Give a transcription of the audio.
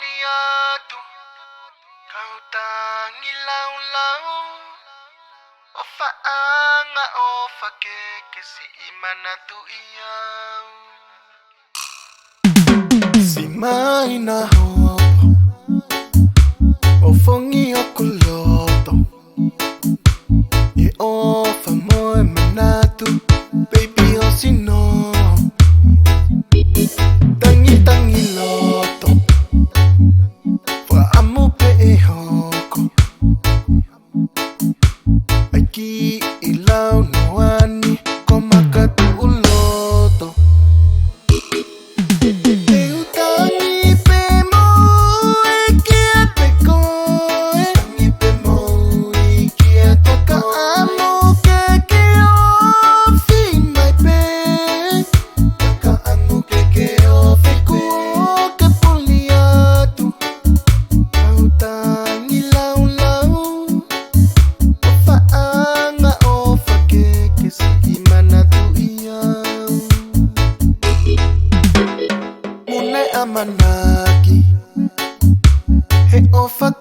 liado, kau tangilaw-law. O faanga o fakeke si imana tu iyaw. Si mai na hopo, o fongi o kuloto. E o famoe manatu, baby o sino. Tangi loto, fa amo pe e hoko. Aquí ilaw no ani, komakatu uloto. Amanaki, he ofa